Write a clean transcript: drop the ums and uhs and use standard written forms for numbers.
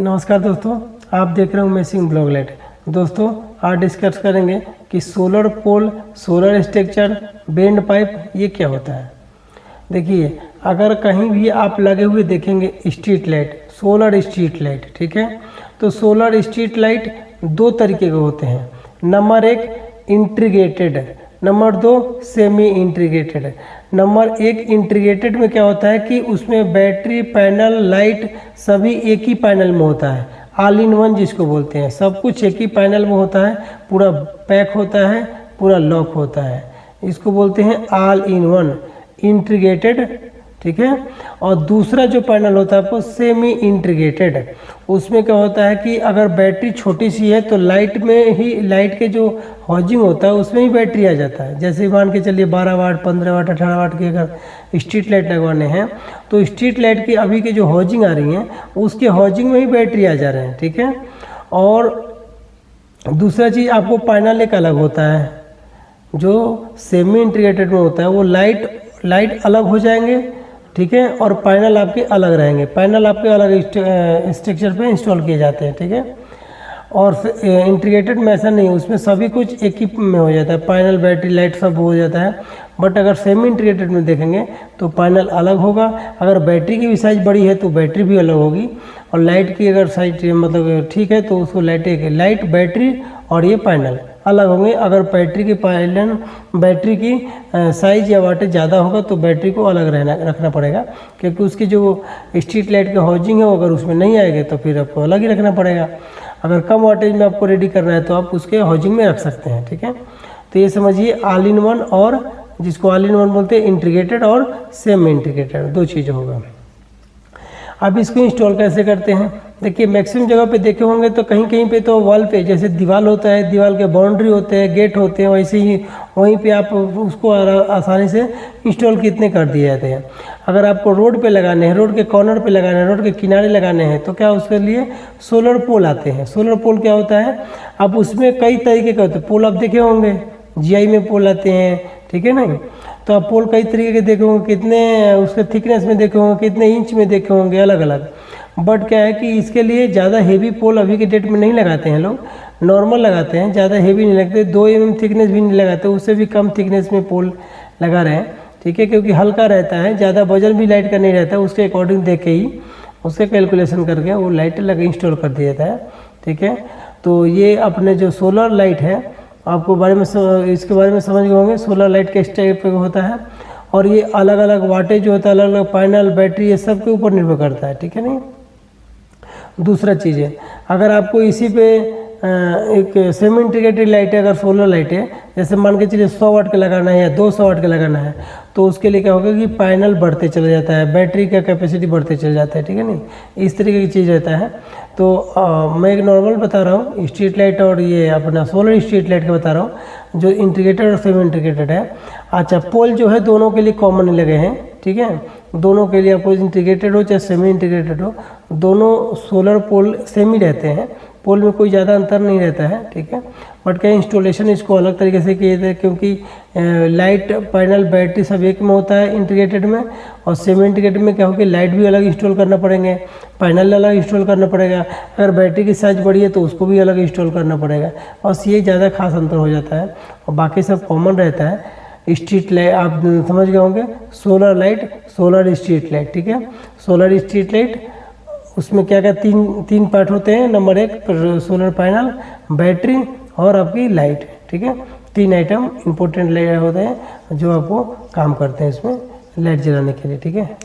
नमस्कार दोस्तों, आप देख रहे हो मेसिंग ब्लॉगलेट। दोस्तों आज डिस्कस करेंगे कि सोलर पोल, सोलर स्ट्रक्चर, बेंड पाइप ये क्या होता है। देखिए, अगर कहीं भी आप लगे हुए देखेंगे street light, solar street light, ठीक है, तो सोलर स्ट्रीट लाइट दो तरीके के होते हैं। नंबर एक इंटीग्रेटेड, नंबर दो सेमी इंटीग्रेटेड। नंबर एक इंटीग्रेटेड में क्या होता है कि उसमें बैटरी, पैनल, लाइट सभी एक ही पैनल में होता है। ऑल इन वन जिसको बोलते हैं, सब कुछ एक ही पैनल में होता है, पूरा पैक होता है, पूरा लॉक होता है। इसको बोलते हैं ऑल इन वन इंटीग्रेटेड, ठीक है। और दूसरा जो पैनल होता है वो सेमी इंटीग्रेटेड। उसमें क्या होता है कि अगर बैटरी छोटी सी है तो लाइट में ही, लाइट के जो हाउजिंग होता है उसमें ही बैटरी आ जाता है। जैसे मान के चलिए 12 वाट, 15 वाट, 18 वाट की अगर स्ट्रीट लाइट लगवाने हैं तो स्ट्रीट लाइट की अभी की जो हाउजिंग आ रही है उसके हाउजिंग में ही बैटरी आ जा रहे हैं, ठीक है। और दूसरा चीज़ आपको पैनल एक अलग होता है, जो सेमी इंटीग्रेटेड में होता है वो लाइट अलग हो जाएंगे, ठीक है, और पैनल आपके अलग रहेंगे। पैनल आपके अलग स्ट्रक्चर पे इंस्टॉल किए जाते हैं, ठीक है। और इंटीग्रेटेड में ऐसा नहीं है, उसमें सभी कुछ एक ही में हो जाता है, पैनल, बैटरी, लाइट सब हो जाता है। बट अगर सेमी इंटीग्रेटेड में देखेंगे तो पैनल अलग होगा। अगर बैटरी की भी साइज़ बड़ी है तो बैटरी भी अलग होगी, और लाइट की अगर साइज मतलब ठीक है तो उसको लाइट, बैटरी और ये पैनल अलग होंगे। अगर बैटरी की साइज या वाटेज ज़्यादा होगा तो बैटरी को अलग रखना पड़ेगा, क्योंकि उसकी जो स्ट्रीट लाइट का हाउजिंग है वो अगर उसमें नहीं आएगा तो फिर आपको अलग ही रखना पड़ेगा। अगर कम वाटेज में आपको रेडी करना है तो आप उसके हाउजिंग में रख सकते हैं, ठीक है। तो ये समझिए ऑल इन वन, और जिसको ऑल इन वन बोलते हैं इंटीग्रेटेड और सेमी इंटीग्रेटेड, दो चीज़ें होगा। अब इसको इंस्टॉल कैसे करते हैं। देखिए, मैक्सिमम जगह पे देखे होंगे तो कहीं कहीं पे तो वॉल पे जैसे दीवार होता है, दीवार के बाउंड्री होते हैं, गेट होते हैं, वैसे ही वहीं पे आप उसको आसानी से इंस्टॉल कितने कर दिए जाते हैं। अगर आपको रोड पे लगाने हैं, रोड के कॉर्नर पे लगाने हैं, रोड के किनारे लगाने हैं तो क्या उसके लिए सोलर पोल आते हैं। सोलर पोल क्या होता है, अब उसमें कई तरीके के होते हैं पोल। आप देखे होंगे GI में पोल आते हैं, ठीक है ना। तो आप पोल कई तरीके के देखे होंगे, कितने उसके थिकनेस में देखे होंगे, कितने इंच में देखे होंगे, अलग अलग। बट क्या है कि इसके लिए ज़्यादा हेवी पोल अभी के डेट में नहीं लगाते हैं लोग, नॉर्मल लगाते हैं, ज़्यादा हेवी नहीं लगते, 2 mm थिकनेस भी नहीं लगाते, उससे भी कम थिकनेस में पोल लगा रहे हैं, ठीक है। क्योंकि हल्का रहता है, ज़्यादा वजन भी लाइट का नहीं रहता है, उसके अकॉर्डिंग देख के ही उसके कैलकुलेशन करके वो लाइट इंस्टॉल कर दिया जाता है, ठीक है। तो ये अपने जो सोलर लाइट है, आपको इसके बारे में समझ गए होंगे सोलर लाइट किस टाइप का होता है। और ये अलग अलग वाटेज जो होता है, अलग अलग पैनल, बैटरी, ये सब के ऊपर निर्भर करता है, ठीक है नहीं। दूसरा चीज़ है, अगर आपको इसी पे एक सेमी इंटीग्रेटेड लाइट है, अगर सोलर लाइट है, जैसे मान के चलिए 100 वाट का लगाना है या 200 वाट का लगाना है, तो उसके लिए क्या होगा कि पैनल बढ़ते चले जाता है, बैटरी का कैपेसिटी बढ़ते चले जाता है, ठीक है नहीं। इस तरीके की चीज़ रहता है। तो मैं एक नॉर्मल बता रहा हूँ स्ट्रीट लाइट, और ये अपना सोलर स्ट्रीट लाइट का बता रहा हूँ जो इंटीग्रेटेड और सेमी इंटीग्रेटेड है। अच्छा, पोल जो है दोनों के लिए कॉमन लगे हैं, ठीक है। दोनों के लिए आपको इंटीग्रेटेड हो चाहे सेमी इंटीग्रेटेड हो, दोनों सोलर पोल सेम ही रहते हैं, पोल में कोई ज़्यादा अंतर नहीं रहता है, ठीक है। बट क्या इंस्टॉलेशन इसको अलग तरीके से किए थे, क्योंकि लाइट, पैनल, बैटरी सब एक में होता है इंटीग्रेटेड में, और सेमी इंटीग्रेटेड में क्या होगा कि लाइट भी अलग इंस्टॉल करना पड़ेंगे, पैनल अलग इंस्टॉल करना पड़ेगा, अगर बैटरी की साइज बड़ी है तो उसको भी अलग इंस्टॉल करना पड़ेगा। बस ये ज़्यादा खास अंतर हो जाता है, और बाकी सब कॉमन रहता है। स्ट्रीट लाइट आप समझ गए होंगे, solar light, solar street light, ठीक है। सोलर स्ट्रीट लाइट उसमें क्या क्या तीन पार्ट होते हैं। नंबर एक सोलर पैनल, बैटरी और आपकी लाइट, ठीक है। 3 आइटम इंपॉर्टेंट होते हैं जो आपको काम करते हैं इसमें लाइट जलाने के लिए, ठीक है।